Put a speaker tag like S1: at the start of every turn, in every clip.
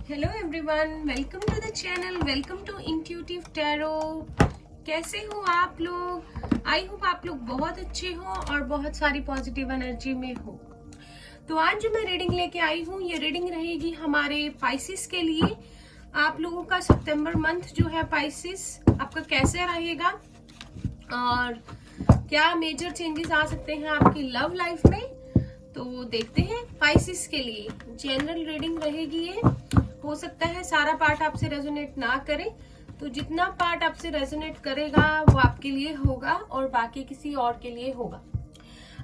S1: Hello everyone, welcome to the channel, welcome to intuitive tarot. कैसे हो आप लोग? आई होप आप लोग बहुत अच्छे हो और बहुत सारी पॉजिटिव एनर्जी में हो। तो आज जो मैं रीडिंग लेके आई हूँ, ये रीडिंग रहेगी हमारे पाइसिस के लिए। आप लोगों का सितंबर मंथ जो है पाइसिस आपका कैसे रहेगा और क्या मेजर चेंजेस आ सकते हैं आपकी लव लाइफ में, तो देखते हैं। पाइसिस के लिए जनरल रीडिंग रहेगी ये। हो सकता है सारा पार्ट आपसे रेजोनेट ना करे, तो जितना पार्ट आपसे रेजोनेट करेगा वो आपके लिए होगा और बाकी किसी और के लिए होगा।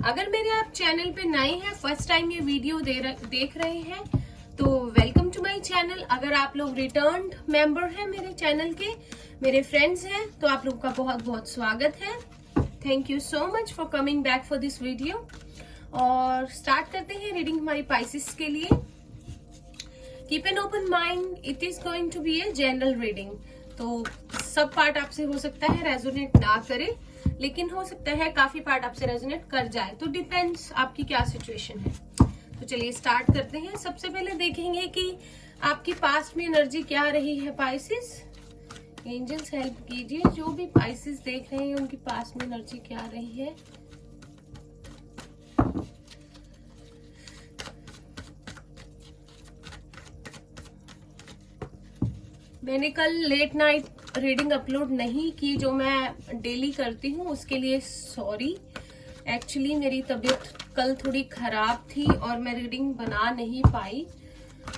S1: अगर मेरे आप चैनल पे नए हैं, फर्स्ट टाइम ये वीडियो देख रहे हैं, तो वेलकम टू माय चैनल। अगर आप लोग रिटर्न्ड मेंबर हैं मेरे चैनल के, मेरे फ्रेंड्स हैं, तो आप लोगों का बहुत बहुत स्वागत है। Thank you so much for coming back for this video. और स्टार्ट करते हैं रीडिंग हमारी पाइसिस के लिए। Keep an open mind, it is going to be a general reading. तो सब पार्ट आपसे हो सकता है रेजोनेट ना करे, लेकिन हो सकता है काफी पार्ट आपसे रेजोनेट कर जाए, तो डिपेंड्स आपकी क्या सिचुएशन है। तो चलिए स्टार्ट करते हैं। सबसे पहले देखेंगे कि आपकी पास्ट में एनर्जी क्या रही है पाइसिस। एंजल्स हेल्प कीजिए, जो भी पाइसिस देख रहे हैं उनकी पास्ट में एनर्जी क्या रही है। मैंने कल लेट नाइट रीडिंग अपलोड नहीं की, जो मैं डेली करती हूँ, उसके लिए सॉरी। एक्चुअली मेरी तबीयत कल थोड़ी खराब थी और मैं रीडिंग बना नहीं पाई,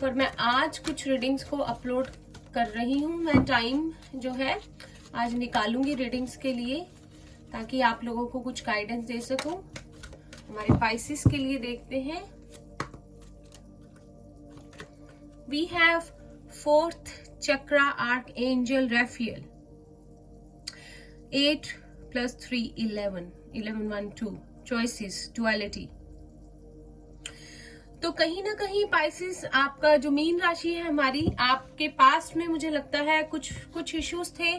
S1: पर मैं आज कुछ रीडिंग्स को अपलोड कर रही हूँ। मैं टाइम जो है आज निकालूंगी रीडिंग्स के लिए, ताकि आप लोगों को कुछ गाइडेंस दे सकूं। हमारे पाइसिस के लिए देखते हैं। We have fourth chakra archangel Raphael. 8 + 3 11 11 1 2 choices, duality. तो कहीं ना कहीं पाइसिस आपका जो मीन राशि है हमारी, आपके पास्ट में मुझे लगता है कुछ इश्यूज थे,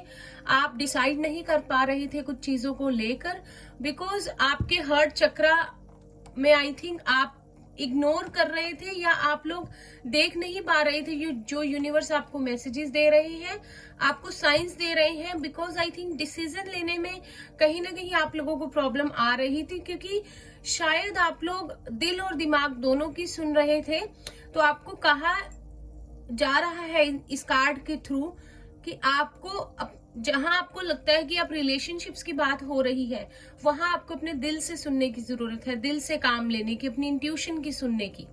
S1: आप डिसाइड नहीं कर पा रहे थे कुछ चीजों को लेकर, बिकॉज आपके हर्ट चक्रा में आई थिंक आप इग्नोर कर रहे थे, या आप लोग देख नहीं पा रहे थे जो यूनिवर्स आपको मैसेजेस दे रहे हैं, आपको साइंस दे रहे हैं। बिकॉज आई थिंक डिसीजन लेने में कहीं ना कहीं आप लोगों को प्रॉब्लम आ रही थी, क्योंकि शायद आप लोग दिल और दिमाग दोनों की सुन रहे थे। तो आपको कहा जा रहा है इस कार्ड के थ्रू कि आपको जहां आपको लगता है कि आप रिलेशनशिप्स की बात हो रही है, वहां आपको अपने दिल से सुनने की जरूरत है, दिल से काम लेने की, अपनी इंट्यूशन की सुनने की।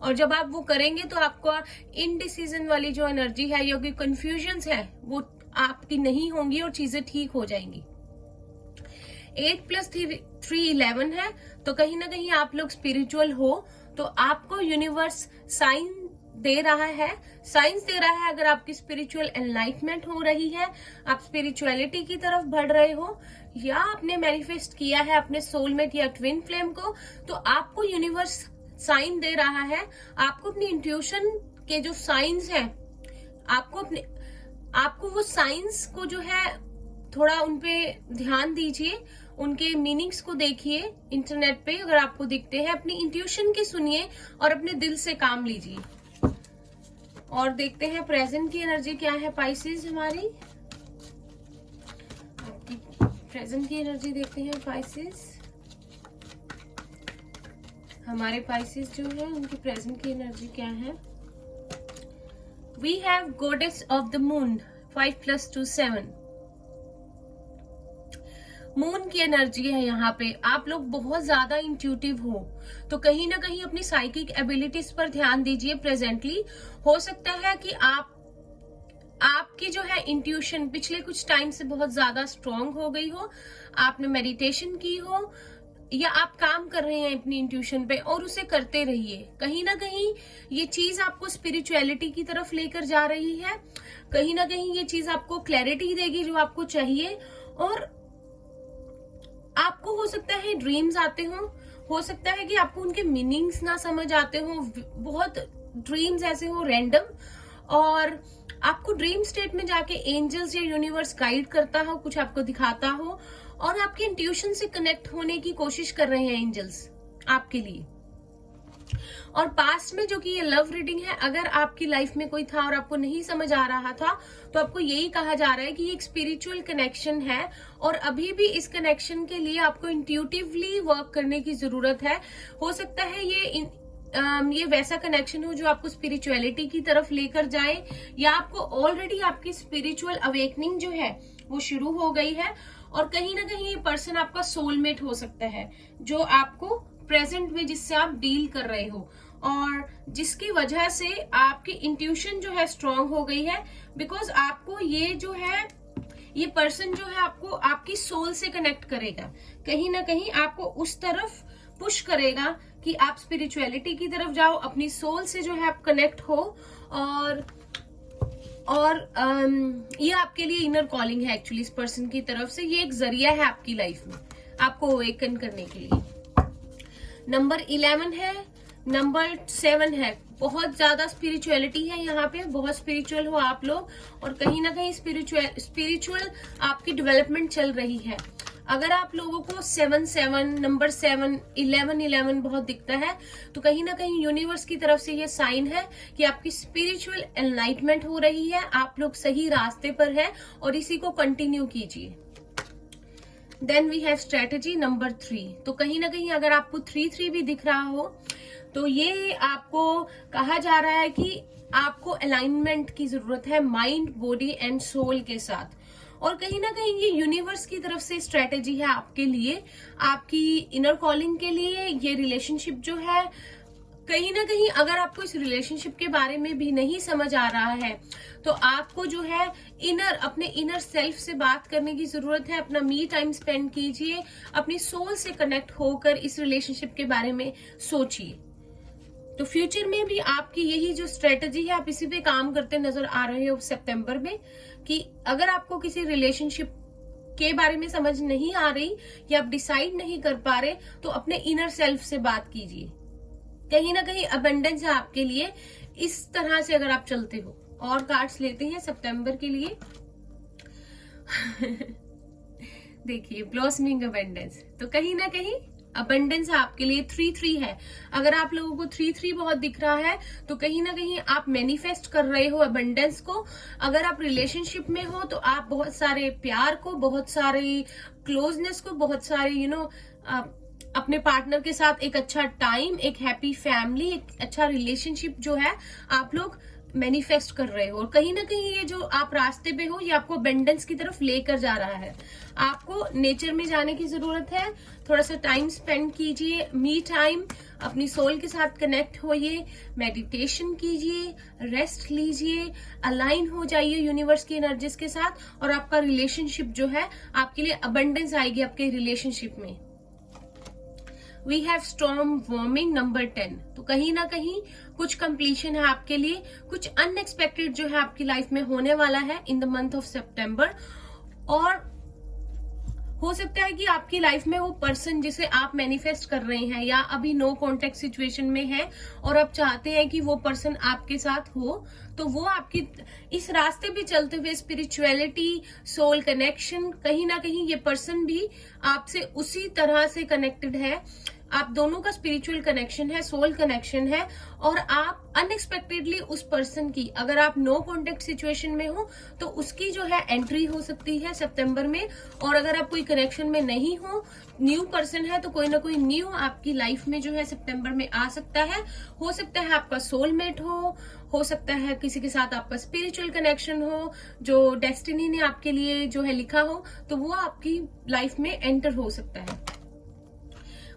S1: और जब आप वो करेंगे तो आपको इनडिसीजन वाली जो एनर्जी है या कंफ्यूजन्स है वो आपकी नहीं होंगी और चीजें ठीक हो जाएंगी। 8 + 3 11 है, तो कहीं ना कहीं आप लोग स्पिरिचुअल हो, तो आपको यूनिवर्स साइन दे रहा है, साइंस दे रहा है। अगर आपकी स्पिरिचुअल एनलाइटमेंट हो रही है, आप स्पिरिचुअलिटी की तरफ बढ़ रहे हो, या आपने मैनिफेस्ट किया है अपने सोलमेट या ट्विन फ्लेम को, तो आपको यूनिवर्स साइन दे रहा है। आपको अपनी इंट्यूशन के जो साइंस हैं, आपको वो साइंस को जो है थोड़ा उनपे ध्यान दीजिए, उनके मीनिंग्स को देखिए इंटरनेट पे अगर आपको दिखते हैं, अपनी इंट्यूशन की सुनिए और अपने दिल से काम लीजिए। और देखते हैं प्रेजेंट की एनर्जी क्या है पाइसिस हमारी। आपकी प्रेजेंट की एनर्जी देखते हैं पाइसिस। हमारे पाइसिस जो है उनकी प्रेजेंट की एनर्जी क्या है। We have goddess of the moon, 5 + 2 7। Moon की एनर्जी है यहाँ पे। आप लोग बहुत ज्यादा इंट्यूटिव हो, तो कहीं ना कहीं अपनी साइकिक एबिलिटीज पर ध्यान दीजिए प्रेजेंटली। हो सकता है कि आपकी जो है इंट्यूशन पिछले कुछ टाइम से बहुत ज्यादा स्ट्रांग हो गई हो, आपने मेडिटेशन की हो, या आप काम कर रहे हैं अपनी इंट्यूशन पे और उसे करते रहिए। कहीं ना कहीं ये चीज आपको स्पिरिचुअलिटी की तरफ लेकर जा रही है, कहीं ना कहीं ये चीज आपको क्लैरिटी देगी जो आपको चाहिए। और आपको हो सकता है ड्रीम्स आते हो सकता है कि आपको उनके मीनिंग्स ना समझ आते हो, बहुत ड्रीम्स ऐसे हो रैंडम, और आपको ड्रीम स्टेट में जाके एंजल्स या यूनिवर्स गाइड करता हो, कुछ आपको दिखाता हो, और आपके इंट्यूशन से कनेक्ट होने की कोशिश कर रहे हैं एंजल्स आपके लिए। और पास्ट में जो कि ये लव रीडिंग है, अगर आपकी लाइफ में कोई था और आपको नहीं समझ आ रहा था, तो आपको यही कहा जा रहा है कि ये एक स्पिरिचुअल कनेक्शन है और अभी भी इस कनेक्शन के लिए आपको इंट्यूटिवली वर्क करने की जरूरत है। हो सकता है ये वैसा कनेक्शन हो जो आपको स्पिरिचुअलिटी की तरफ लेकर जाए, या आपको ऑलरेडी आपकी स्पिरिचुअल अवेकनिंग जो है वो शुरू हो गई है, और कहीं ना कहीं ये पर्सन आपका सोलमेट हो सकता है जो आपको प्रेजेंट में जिससे आप डील कर रहे हो, और जिसकी वजह से आपकी इंट्यूशन जो है स्ट्रांग हो गई है। बिकॉज आपको ये पर्सन जो है आपको आपकी सोल से कनेक्ट करेगा, कहीं ना कहीं आपको उस तरफ पुश करेगा कि आप स्पिरिचुअलिटी की तरफ जाओ, अपनी सोल से जो है आप कनेक्ट हो, और ये आपके लिए इनर कॉलिंग है एक्चुअली इस पर्सन की तरफ से। ये एक जरिया है आपकी लाइफ में आपको अवेकन करने के लिए। नंबर 11 है, नंबर 7 है। बहुत ज्यादा स्पिरिचुअलिटी है यहाँ पे, बहुत स्पिरिचुअल हो आप लोग, और कहीं ना कहीं स्पिरिचुअल आपकी डेवलपमेंट चल रही है। अगर आप लोगों को 7 नंबर 7 11 बहुत दिखता है, तो कहीं ना कहीं यूनिवर्स की तरफ से ये साइन है कि आपकी स्पिरिचुअल एनलाइटमेंट हो रही है, आप लोग सही रास्ते पर हैं, और इसी को कंटिन्यू कीजिए। Then we have strategy number 3। तो कहीं ना कहीं अगर आपको 3 भी दिख रहा हो, तो ये आपको कहा जा रहा है कि आपको अलाइनमेंट की जरूरत है माइंड, बॉडी एंड सोल के साथ, और कहीं ना कहीं ये यूनिवर्स की तरफ से स्ट्रेटेजी है आपके लिए, आपकी इनर कॉलिंग के लिए। ये रिलेशनशिप जो है, कहीं ना कहीं अगर आपको इस रिलेशनशिप के बारे में भी नहीं समझ आ रहा है, तो आपको जो है अपने इनर सेल्फ से बात करने की जरूरत है। अपना मी टाइम स्पेंड कीजिए, अपनी सोल से कनेक्ट होकर इस रिलेशनशिप के बारे में सोचिए। तो फ्यूचर में भी आपकी यही जो स्ट्रेटेजी है, आप इसी पे काम करते नजर आ रहे हो सितंबर में, कि अगर आपको किसी रिलेशनशिप के बारे में समझ नहीं आ रही या आप डिसाइड नहीं कर पा रहे, तो अपने इनर सेल्फ से बात कीजिए। कहीं ना कहीं अबंडेंस है आपके लिए इस तरह से अगर आप चलते हो। और कार्ड्स लेते हैं सितंबर के लिए। देखिए, ब्लॉसमिंग अबंडेंस, तो कहीं ना कहीं अबंडेंस आपके लिए 3 है। अगर आप लोगों को 3 बहुत दिख रहा है, तो कहीं ना कहीं आप मैनिफेस्ट कर रहे हो अबंडेंस को। अगर आप रिलेशनशिप में हो, तो आप बहुत सारे प्यार को, बहुत सारे क्लोजनेस को, बहुत सारे अपने पार्टनर के साथ एक अच्छा टाइम, एक हैप्पी फैमिली, एक अच्छा रिलेशनशिप जो है आप लोग मैनिफेस्ट कर रहे हो। और कहीं ना कहीं ये जो आप रास्ते पे हो, ये आपको अबंडेंस की तरफ लेकर जा रहा है। आपको नेचर में जाने की जरूरत है, थोड़ा सा टाइम स्पेंड कीजिए, मी टाइम, अपनी सोल के साथ कनेक्ट होइए, मेडिटेशन कीजिए, रेस्ट लीजिए, अलाइन हो जाइए यूनिवर्स की एनर्जीज के साथ, और आपका रिलेशनशिप जो है, आपके लिए अबंडेंस आएगी आपके रिलेशनशिप में। We have storm warming number 10। तो कहीं ना कहीं कुछ कंप्लीशन है आपके लिए, कुछ अनएक्सपेक्टेड जो है आपकी लाइफ में होने वाला है इन द मंथ ऑफ सितंबर। और हो सकता है कि आपकी लाइफ में वो पर्सन जिसे आप मैनिफेस्ट कर रहे हैं, या अभी नो कॉन्टेक्ट सिचुएशन में है और आप चाहते हैं कि वो पर्सन आपके साथ हो, तो वो आपकी इस रास्ते पे चलते हुए स्पिरिचुअलिटी, सोल कनेक्शन, कहीं ना कहीं ये पर्सन भी आपसे उसी तरह से कनेक्टेड है। आप दोनों का स्पिरिचुअल कनेक्शन है, सोल कनेक्शन है, और आप अनएक्सपेक्टेडली उस पर्सन की, अगर आप नो कॉन्टेक्ट सिचुएशन में हो, तो उसकी जो है एंट्री हो सकती है सितंबर में। और अगर आप कोई कनेक्शन में नहीं हो, न्यू पर्सन है, तो कोई ना कोई न्यू आपकी लाइफ में जो है सितंबर में आ सकता है। हो सकता है आपका सोलमेट हो सकता है किसी के साथ आपका स्पिरिचुअल कनेक्शन हो, जो डेस्टिनी ने आपके लिए जो है लिखा हो, तो वो आपकी लाइफ में एंटर हो सकता है।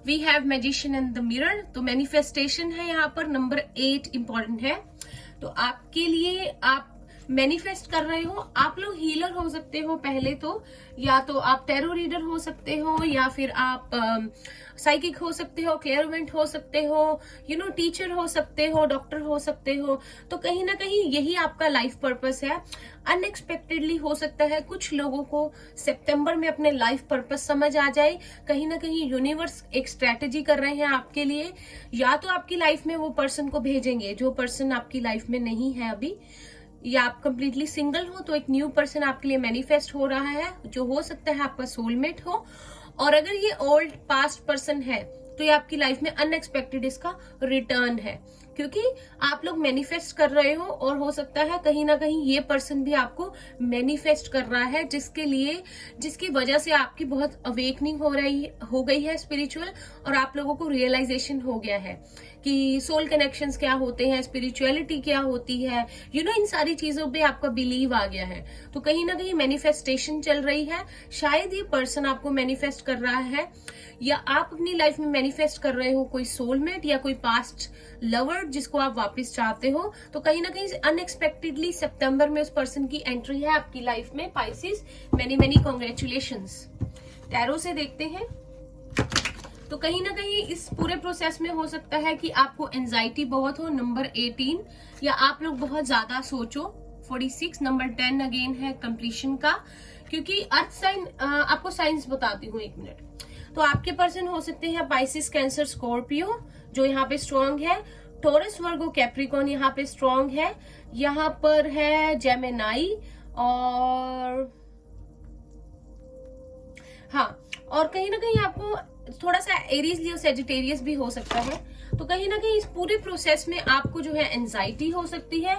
S1: We have magician and the mirror. तो मैनिफेस्टेशन है यहाँ पर, नंबर 8 इंपॉर्टेंट है। तो आपके लिए आप मैनिफेस्ट कर रहे हो, आप लोग हीलर हो सकते हो पहले तो, या तो आप टैरो रीडर हो सकते हो, या फिर आप साइकिक हो सकते हो, क्लेयरवेंट हो सकते हो, टीचर हो सकते हो, डॉक्टर हो सकते हो। तो कहीं ना कहीं यही आपका लाइफ पर्पस है। अनएक्सपेक्टेडली हो सकता है कुछ लोगों को सितंबर में अपने लाइफ पर्पस समझ आ जाए। कहीं ना कहीं यूनिवर्स एक स्ट्रैटेजी कर रहे हैं आपके लिए, या तो आपकी लाइफ में वो पर्सन को भेजेंगे जो पर्सन आपकी लाइफ में नहीं है अभी, या आप कंप्लीटली सिंगल हो तो एक न्यू पर्सन आपके लिए मैनिफेस्ट हो रहा है, जो हो सकता है आपका सोलमेट हो। और अगर ये ओल्ड पास्ट पर्सन है, तो ये आपकी लाइफ में अनएक्सपेक्टेड इसका रिटर्न है, क्योंकि आप लोग मैनिफेस्ट कर रहे हो और हो सकता है कहीं ना कहीं ये पर्सन भी आपको मैनिफेस्ट कर रहा है, जिसकी वजह से आपकी बहुत अवेकनिंग हो गई है स्पिरिचुअल, और आप लोगों को रियलाइजेशन हो गया है कि सोल कनेक्शंस क्या होते हैं, स्पिरिचुअलिटी क्या होती है, इन सारी चीजों पे आपका बिलीव आ गया है। तो कहीं ना कहीं मैनिफेस्टेशन चल रही है। शायद ये पर्सन आपको मैनिफेस्ट कर रहा है, या आप अपनी लाइफ में मैनिफेस्ट कर रहे हो कोई सोलमेट या कोई पास्ट लवर जिसको आप वापस चाहते हो। तो कहीं ना कहीं अनएक्सपेक्टेडली सितंबर में उस पर्सन की एंट्री है आपकी लाइफ में। Pisces, many many congratulations. Tarot से देखते हैं। तो कहीं ना कहीं इस पूरे प्रोसेस में हो सकता है कि आपको एंजाइटी बहुत हो, नंबर 18, या आप लोग बहुत ज्यादा सोचो, 46। नंबर 10 अगेन है कंप्लीशन का, क्योंकि अर्थ साइन, आपको साइंस बताती हूँ, 1 मिनट। तो आपके पर्सन हो सकते हैं पाइसेस, कैंसर, स्कॉर्पियो जो यहाँ पे स्ट्रॉन्ग है, टॉरस, वर्गो, कैप्रिकॉर्न यहाँ पे स्ट्रॉन्ग है, यहाँ पर है जेमिनाई, और हाँ, और कहीं ना कहीं आपको थोड़ा सा एरीज, लियो, सेजिटेरियस भी हो सकता है। तो कहीं ना कहीं इस पूरे प्रोसेस में आपको जो है एंजाइटी हो सकती है,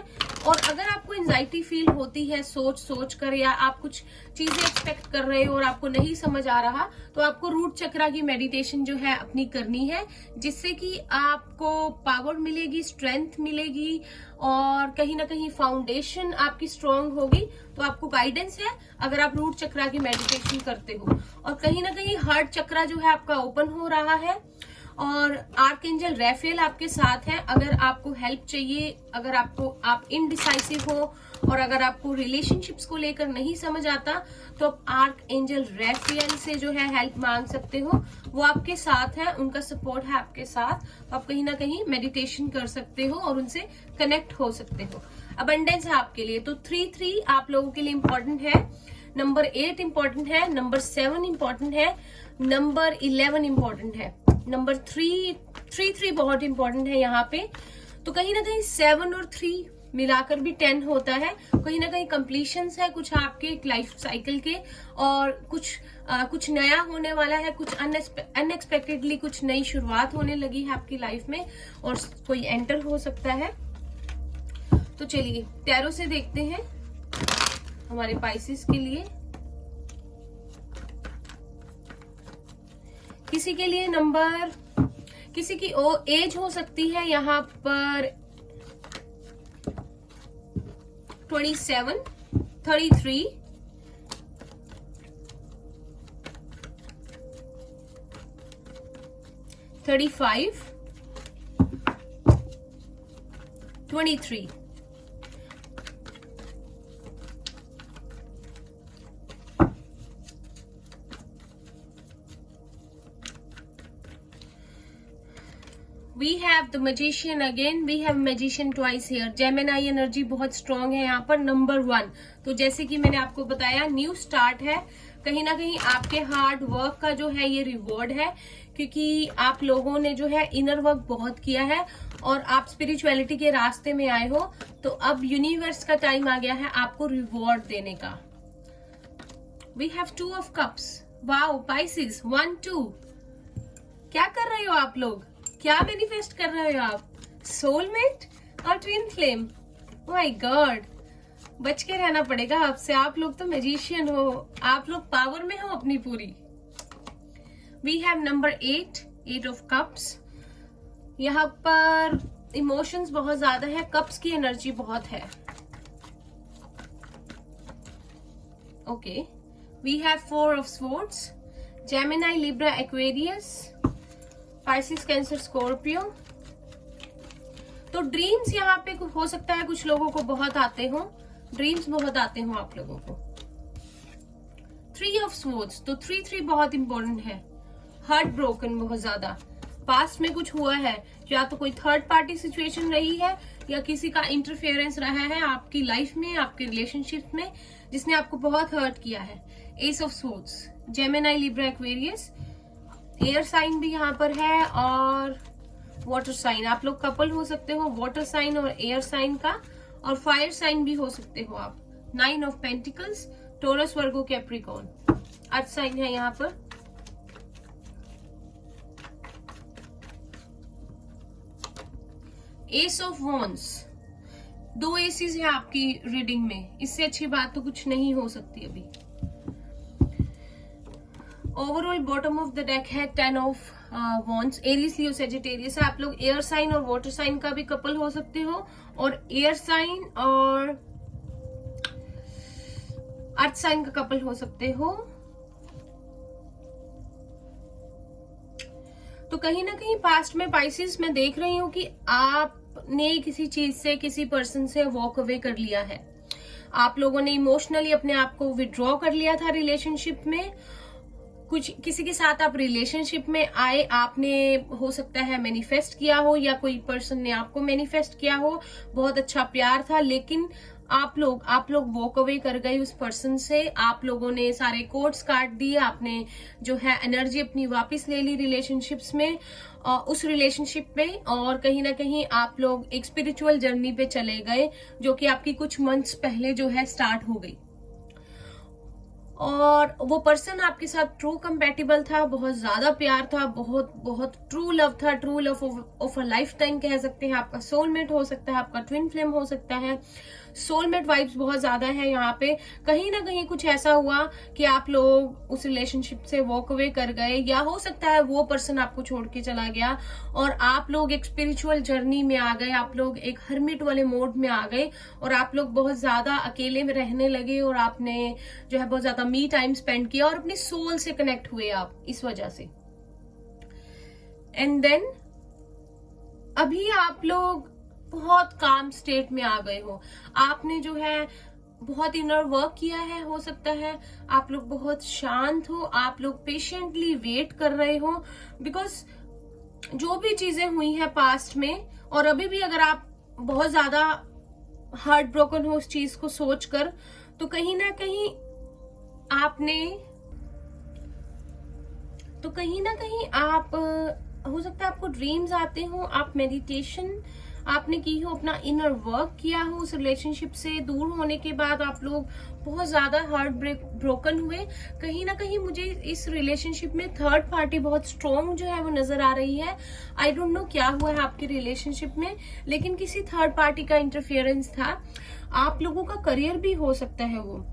S1: और अगर आपको एंजाइटी फील होती है सोच कर, या आप कुछ चीजें एक्सपेक्ट कर रहे हो और आपको नहीं समझ आ रहा, तो आपको रूट चक्रा की मेडिटेशन जो है अपनी करनी है, जिससे कि आपको पावर मिलेगी, स्ट्रेंथ मिलेगी, और कहीं ना कहीं फाउंडेशन आपकी स्ट्रांग होगी। तो आपको गाइडेंस है अगर आप रूट चक्रा की मेडिटेशन करते हो। और कहीं ना कहीं हार्ट चक्रा जो है आपका ओपन हो रहा है, और आर्कएंजल रैफेल आपके साथ है। अगर आपको हेल्प चाहिए, अगर आप इनडिसाइसिव हो, और अगर आपको रिलेशनशिप्स को लेकर नहीं समझ आता, तो आप आर्कएंजल रैफेल से जो है हेल्प मांग सकते हो। वो आपके साथ है, उनका सपोर्ट है आपके साथ। तो आप कहीं ना कहीं मेडिटेशन कर सकते हो और उनसे कनेक्ट हो सकते हो। अबंडेंस है आपके लिए। तो 3 आप लोगों के लिए इंपॉर्टेंट है, नंबर 8 इंपॉर्टेंट है, नंबर 7 इंपॉर्टेंट है, नंबर 11 इंपॉर्टेंट है, नंबर 3 बहुत इंपॉर्टेंट है यहाँ पे। तो कहीं ना कहीं 7 और 3 मिलाकर भी 10 होता है। कहीं ना कहीं कंप्लीशंस है कुछ आपके लाइफ साइकिल के, और कुछ नया होने वाला है, कुछ अनएक्सपेक्टेडली कुछ नई शुरुआत होने लगी है आपकी लाइफ में, और कोई एंटर हो सकता है। तो चलिए टैरो से देखते हैं हमारे पाइसेस के लिए। किसी के लिए नंबर, किसी की एज हो सकती है यहाँ पर 27, 33, 35, 23। We have the magician again, we have magician twice here. Gemini energy बहुत स्ट्रांग है यहाँ पर, नंबर 1। तो जैसे कि मैंने आपको बताया, न्यू स्टार्ट है। कहीं ना कहीं आपके हार्ड वर्क का जो है ये रिवॉर्ड है, क्योंकि आप लोगों ने जो है इनर वर्क बहुत किया है और आप स्पिरिचुअलिटी के रास्ते में आए हो। तो अब यूनिवर्स का टाइम आ गया है आपको रिवॉर्ड देने का। We have 2 of cups. Wow Pisces, 1, 2। क्या कर रहे हो आप लोग? क्या मैनिफेस्ट कर रहे हो आप? सोलमेट और ट्विन फ्लेम। माय गॉड, बच के रहना पड़ेगा आपसे। आप लोग तो मैजिशियन हो, आप लोग पावर में हो अपनी पूरी। We have number 8 of cups. यहाँ पर इमोशंस बहुत ज्यादा है, कप्स की एनर्जी बहुत है। Okay, we have 4 of swords. Gemini, Libra, Aquarius, Pisces, Cancer, Scorpio. तो ड्रीम्स यहाँ पे हो सकता है कुछ लोगों को बहुत आते हो, ड्रीम्स बहुत आते हो आप लोगों को। 3 ऑफ स्वॉर्ड्स। तो 3 बहुत इंपॉर्टेंट है। हार्ट ब्रोकन बहुत ज्यादा, पास्ट में कुछ हुआ है, या तो कोई थर्ड पार्टी सिचुएशन रही है, या किसी का इंटरफेरेंस रहा है आपकी लाइफ में, आपके रिलेशनशिप में, जिसने आपको बहुत हर्ट किया है। Ace of swords. Gemini, Libra, Aquarius, air sign भी यहाँ पर है, और वाटर साइन। आप लोग कपल हो सकते हो वाटर साइन और एयर साइन का, और फायर साइन भी हो सकते हो आप। 9 of pentacles, Taurus, Virgo, Capricorn. Earth sign है यहाँ पर। एस ऑफ वॉन्ड्स, 2 एसेस है आपकी रीडिंग में, इससे अच्छी बात तो कुछ नहीं हो सकती अभी। Overall bottom of the deck है 10 of wands. Aries, Leo, Sagittarius है। आप लोग एयर साइन और वाटर साइन का भी कपल हो सकते हो, और एयर साइन और अर्थ साइन का कपल हो सकते हो। तो कहीं ना कहीं पास्ट में पाइसेस मैं देख रही हूं कि आपने किसी चीज से, किसी पर्सन से वॉक अवे कर लिया है। आप लोगों ने इमोशनली अपने आप को विड्रॉ कर लिया था रिलेशनशिप में। कुछ किसी के साथ आप रिलेशनशिप में आए, आपने हो सकता है मैनिफेस्ट किया हो, या कोई पर्सन ने आपको मैनिफेस्ट किया हो। बहुत अच्छा प्यार था, लेकिन आप लोग वॉक अवे कर गए उस पर्सन से। आप लोगों ने सारे कोड्स काट दिए, आपने जो है एनर्जी अपनी वापस ले ली रिलेशनशिप्स में, उस रिलेशनशिप में। और कहीं ना कहीं आप लोग एक स्पिरिचुअल जर्नी पे चले गए, जो कि आपकी कुछ मंथ्स पहले जो है स्टार्ट हो गई। और वो पर्सन आपके साथ ट्रू कंपैटिबल था, बहुत ज्यादा प्यार था, बहुत बहुत ट्रू लव था, true love of a life time कह सकते हैं। आपका सोलमेट हो सकता है, आपका ट्विन फ्लेम हो सकता है। सोलमेट वाइब्स बहुत ज्यादा है यहाँ पे। कहीं ना कहीं कुछ ऐसा हुआ कि आप लोग उस रिलेशनशिप से वॉक अवे कर गए, या हो सकता है वो पर्सन आपको छोड़ के चला गया और आप लोग एक स्पिरिचुअल जर्नी में आ गए। आप लोग एक हर्मिट वाले मोड में आ गए और आप लोग बहुत ज्यादा अकेले में रहने लगे, और आपने जो है बहुत ज्यादा मी टाइम स्पेंड किया और अपनी सोल से कनेक्ट हुए आप इस वजह से। एंड देन अभी आप लोग बहुत काम स्टेट में आ गए हो। आपने जो है बहुत इनर वर्क किया है, हो सकता है आप लोग बहुत शांत हो, आप लोग पेशेंटली वेट कर रहे हो, बिकॉज जो भी चीजें हुई हैं पास्ट में, और अभी भी अगर आप बहुत ज्यादा हार्ट ब्रोकन हो उस चीज को सोचकर, तो कहीं ना कहीं आप हो सकता है आपको ड्रीम्स आते हो, आप मेडिटेशन आपने की हो, अपना इनर वर्क किया हो। उस रिलेशनशिप से दूर होने के बाद आप लोग बहुत ज्यादा हार्ट ब्रोकन हुए। कहीं ना कहीं मुझे इस रिलेशनशिप में थर्ड पार्टी बहुत स्ट्रॉन्ग जो है वो नजर आ रही है। आई डोंट नो क्या हुआ है आपके रिलेशनशिप में, लेकिन किसी थर्ड पार्टी का इंटरफियरेंस था। आप लोगों का करियर भी हो सकता है वो।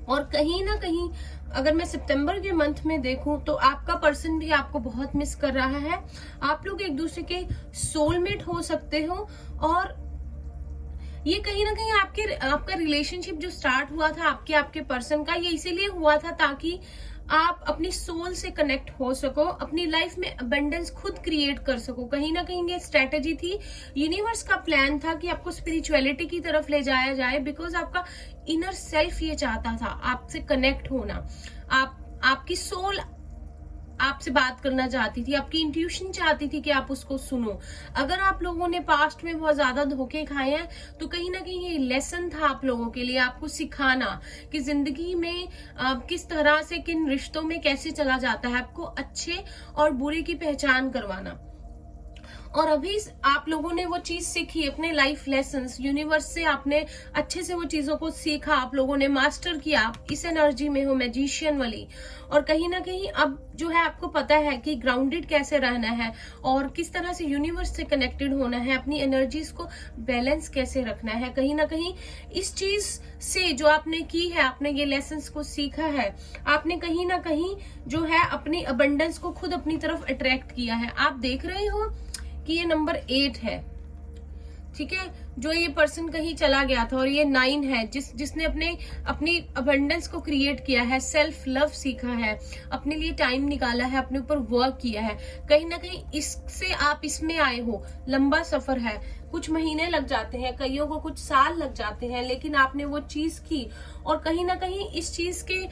S1: और कहीं ना कहीं अगर मैं सितंबर के मंथ में देखूं तो आपका पर्सन भी आपको बहुत मिस कर रहा है। आप लोग एक दूसरे के सोलमेट हो सकते हो, और ये कहीं ना कहीं आपका रिलेशनशिप जो स्टार्ट हुआ था आपके पर्सन का, ये इसीलिए हुआ था ताकि आप अपनी सोल से कनेक्ट हो सको, अपनी लाइफ में अबंडेंस खुद क्रिएट कर सको। कहीं ना कहीं ये स्ट्रेटेजी थी, यूनिवर्स का प्लान था कि आपको स्पिरिचुअलिटी की तरफ ले जाया जाए, बिकॉज आपका इनर सेल्फ ये चाहता था आपसे कनेक्ट होना। आपकी सोल आपसे बात करना चाहती थी, आपकी इंट्यूशन चाहती थी कि आप उसको सुनो। अगर आप लोगों ने पास्ट में बहुत ज्यादा धोखे खाए हैं, तो कहीं ना कहीं ये लेसन था आप लोगों के लिए, आपको सिखाना कि जिंदगी में किस तरह से, किन रिश्तों में कैसे चला जाता है, आपको अच्छे और बुरे की पहचान करवाना। और अभी आप लोगों ने वो चीज सीखी, अपने लाइफ लेसन्स यूनिवर्स से आपने अच्छे से वो चीजों को सीखा, आप लोगों ने मास्टर किया, आप इस एनर्जी में हो मैजिशियन वाली। और कहीं ना कहीं अब जो है आपको पता है कि ग्राउंडेड कैसे रहना है और किस तरह से यूनिवर्स से कनेक्टेड होना है, अपनी एनर्जीज को बैलेंस कैसे रखना है। कहीं ना कहीं इस चीज से जो आपने की है, आपने ये लेसन्स को सीखा है, आपने कहीं ना कहीं जो है अपनी अबंडेंस को खुद अपनी तरफ अट्रैक्ट किया है। आप देख रहे हो कि ये नंबर 8 है, ठीक है, जो ये पर्सन कहीं चला गया था, और ये 9 है जिसने अपनी अबंडेंस को क्रिएट किया है, सेल्फ लव सीखा है, अपने लिए टाइम निकाला है, अपने ऊपर वर्क किया है। कहीं ना कहीं इससे आप इसमें आए हो। लंबा सफर है, कुछ महीने लग जाते हैं, कईयों को कुछ साल लग जाते हैं, लेकिन आपने वो चीज की। और कहीं ना कहीं इस चीज के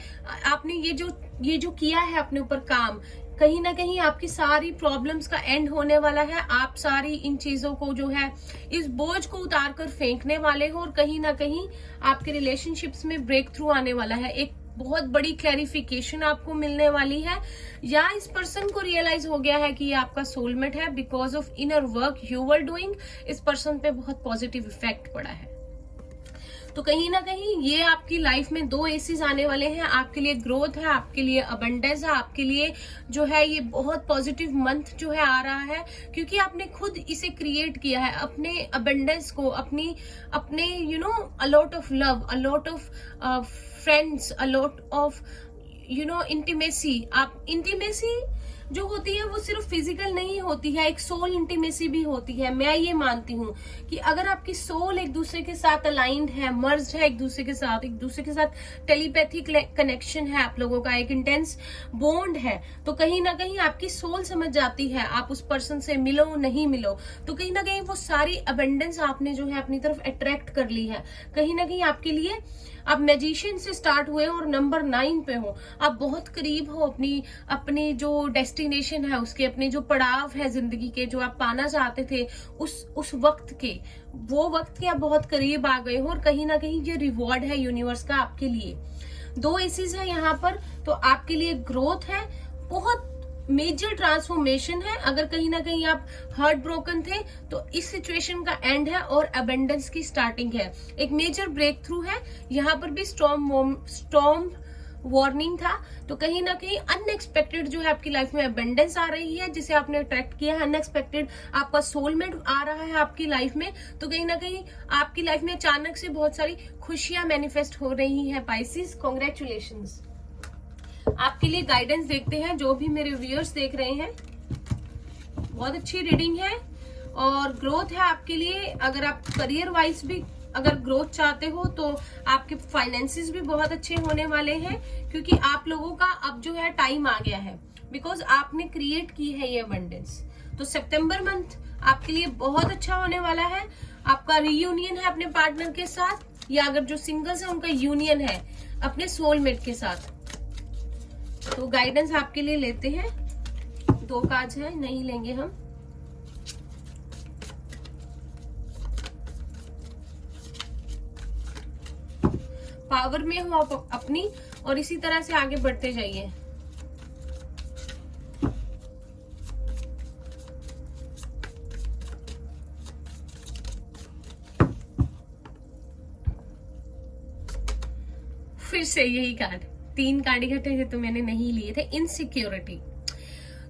S1: आपने ये जो किया है अपने ऊपर काम, कहीं ना कहीं आपकी सारी प्रॉब्लम्स का एंड होने वाला है। आप सारी इन चीजों को जो है, इस बोझ को उतार कर फेंकने वाले हो, और कहीं ना कहीं आपके रिलेशनशिप्स में ब्रेक थ्रू आने वाला है। एक बहुत बड़ी क्लैरिफिकेशन आपको मिलने वाली है, या इस पर्सन को रियलाइज हो गया है कि ये आपका सोलमेट है। Because of inner work you were doing, इस पर्सन पे बहुत पॉजिटिव इफेक्ट पड़ा है। तो कहीं ना कहीं ये आपकी लाइफ में 2 एसीज आने वाले हैं। आपके लिए ग्रोथ है, आपके लिए अबंडेंस है, आपके लिए जो है ये बहुत पॉजिटिव मंथ जो है आ रहा है, क्योंकि आपने खुद इसे क्रिएट किया है, अपने अबंडेंस को, अपने a lot of love, a lot of friends, a lot of intimacy. आप इंटीमेसी जो होती है वो सिर्फ फिजिकल नहीं होती है, एक सोल इंटीमेसी भी होती है। मैं ये मानती हूँ कि अगर आपकी सोल एक दूसरे के साथ अलाइंड है, मर्ज्ड है, एक दूसरे के साथ टेलीपैथिक कनेक्शन है, आप लोगों का एक इंटेंस बॉन्ड है, तो कहीं ना कहीं आपकी सोल समझ जाती है आप उस पर्सन से मिलो नहीं मिलो, तो कहीं ना कहीं वो सारी अबंडेंस आपने जो है अपनी तरफ अट्रैक्ट कर ली है। कहीं ना कहीं आपके लिए आप मैजिशियन से स्टार्ट हुए और नंबर 9 पे हो, आप बहुत करीब हो अपनी जो डेस्टिनेशन है उसके, अपने जो पड़ाव है जिंदगी के, जो आप पाना चाहते थे उस वक्त के, वो वक्त के आप बहुत करीब आ गए हो। और कहीं ना कहीं ये रिवॉर्ड है यूनिवर्स का आपके लिए। 2 एसीज है यहाँ पर, तो आपके लिए ग्रोथ है, बहुत मेजर ट्रांसफॉर्मेशन है। अगर कहीं ना कहीं आप हार्ट ब्रोकन थे तो इस सिचुएशन का एंड है और अबंडेंस की स्टार्टिंग है, एक मेजर ब्रेक थ्रू है। यहाँ पर भी स्टॉर्म वार्निंग था, तो कहीं ना कहीं अनएक्सपेक्टेड जो है आपकी लाइफ में अबंडेंस आ रही है, जिसे आपने अट्रैक्ट किया है। अनएक्सपेक्टेड आपका सोलमेट आ रहा है आपकी लाइफ में, तो कहीं ना कहीं आपकी लाइफ में अचानक से बहुत सारी खुशियां मैनिफेस्ट हो रही हैं। Pisces, congratulations. आपके लिए गाइडेंस देखते हैं, जो भी मेरे व्यूअर्स देख रहे हैं, बहुत अच्छी रीडिंग है और ग्रोथ है आपके लिए। अगर आप करियर वाइज भी अगर ग्रोथ चाहते हो तो आपके फाइनेंसेस भी बहुत अच्छे होने वाले हैं, क्योंकि आप लोगों का अब जो है टाइम आ गया है, बिकॉज आपने क्रिएट की है ये अबंडेंस। तो सितंबर मंथ आपके लिए बहुत अच्छा होने वाला है। आपका रीयूनियन है अपने पार्टनर के साथ, या अगर जो सिंगल्स है उनका यूनियन है अपने सोलमेट के साथ। तो गाइडेंस आपके लिए लेते हैं, 2 कार्ड्स हैं, नहीं लेंगे हम। पावर में हो आप अपनी, और इसी तरह से आगे बढ़ते जाइए। फिर से यही कार्ड, 3 कार्ड इकट्ठे थे तो मैंने नहीं लिए थे। इनसिक्योरिटी,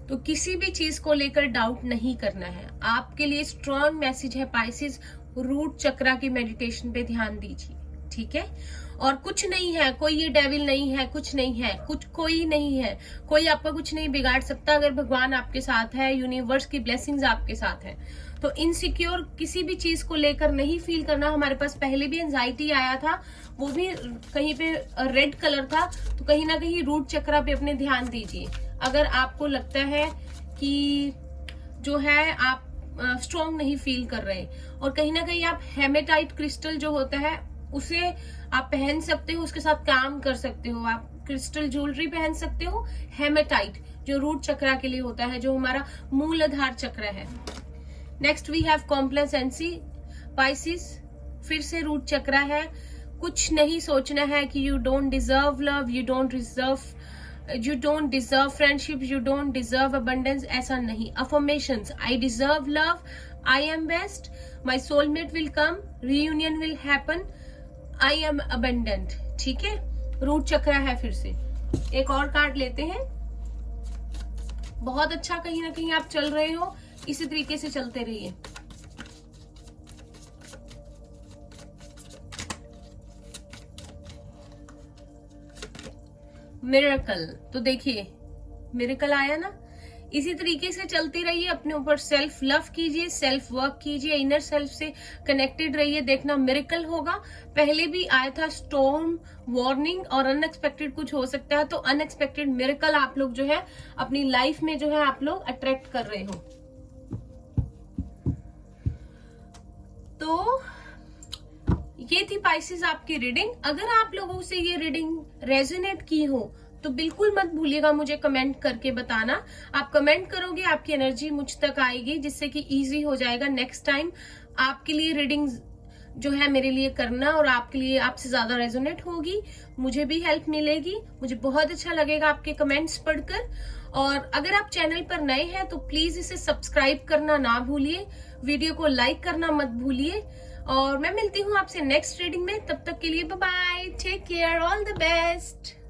S1: तो किसी भी चीज को लेकर डाउट नहीं करना है। आपके लिए स्ट्रॉन्ग मैसेज है पाइसेस, रूट चक्रा की मेडिटेशन पे ध्यान दीजिए, ठीक है। और कुछ नहीं है, कोई ये डेविल नहीं है, कुछ नहीं है, कोई नहीं है, कोई आपका कुछ नहीं बिगाड़ सकता अगर भगवान आपके साथ है, यूनिवर्स की ब्लेसिंग्स आपके साथ है। तो इनसिक्योर किसी भी चीज को लेकर नहीं फील करना। हमारे पास पहले भी एंजाइटी आया था, वो भी कहीं पे रेड कलर था, तो कहीं ना कहीं रूट चक्रा पे अपने ध्यान दीजिए। अगर आपको लगता है कि जो है आप स्ट्रॉन्ग नहीं फील कर रहे, और कहीं ना कहीं आप हेमेटाइट क्रिस्टल जो होता है उसे आप पहन सकते हो, उसके साथ काम कर सकते हो। आप क्रिस्टल ज्वेलरी पहन सकते हो, हेमेटाइट जो रूट चक्रा के लिए होता है, जो हमारा मूल आधार चक्र है। Next we have complacency Pisces, फिर से रूट चक्रा है। कुछ नहीं सोचना है कि you don't deserve love, you don't deserve friendship, you don't deserve abundance, ऐसा नहीं। Affirmations, I deserve love, I am best, my soulmate will come, reunion will happen, I am abundant, ठीक है। रूट चक्रा है। फिर से एक और कार्ड लेते हैं। बहुत अच्छा, कहीं ना कहीं आप चल रहे हो, इसी तरीके से चलते रहिए। मिरेकल, तो देखिए मिरेकल आया ना, इसी तरीके से चलती रहिए, अपने ऊपर सेल्फ लव कीजिए, सेल्फ वर्क कीजिए, इनर सेल्फ से कनेक्टेड रहिए, देखना मिरेकल होगा। पहले भी आया था स्टॉर्म वार्निंग और अनएक्सपेक्टेड कुछ हो सकता है, तो अनएक्सपेक्टेड मिरेकल आप लोग जो है अपनी लाइफ में जो है आप लोग अट्रैक्ट कर रहे हो। तो ये थी पाइसेस आपकी रीडिंग। अगर आप लोगों से ये रीडिंग रेजोनेट की हो तो बिल्कुल मत भूलिएगा मुझे कमेंट करके बताना। आप कमेंट करोगे, आपकी एनर्जी मुझ तक आएगी, जिससे कि इजी हो जाएगा नेक्स्ट टाइम आपके लिए रीडिंग जो है मेरे लिए करना, और आपके लिए आपसे ज्यादा रेजोनेट होगी, मुझे भी हेल्प मिलेगी। मुझे बहुत अच्छा लगेगा आपके कमेंट्स पढ़कर। और अगर आप चैनल पर नए हैं तो प्लीज इसे सब्सक्राइब करना ना भूलिए, वीडियो को लाइक करना मत भूलिए, और मैं मिलती हूँ आपसे नेक्स्ट रीडिंग में। तब तक के लिए bye bye, take care, all the best.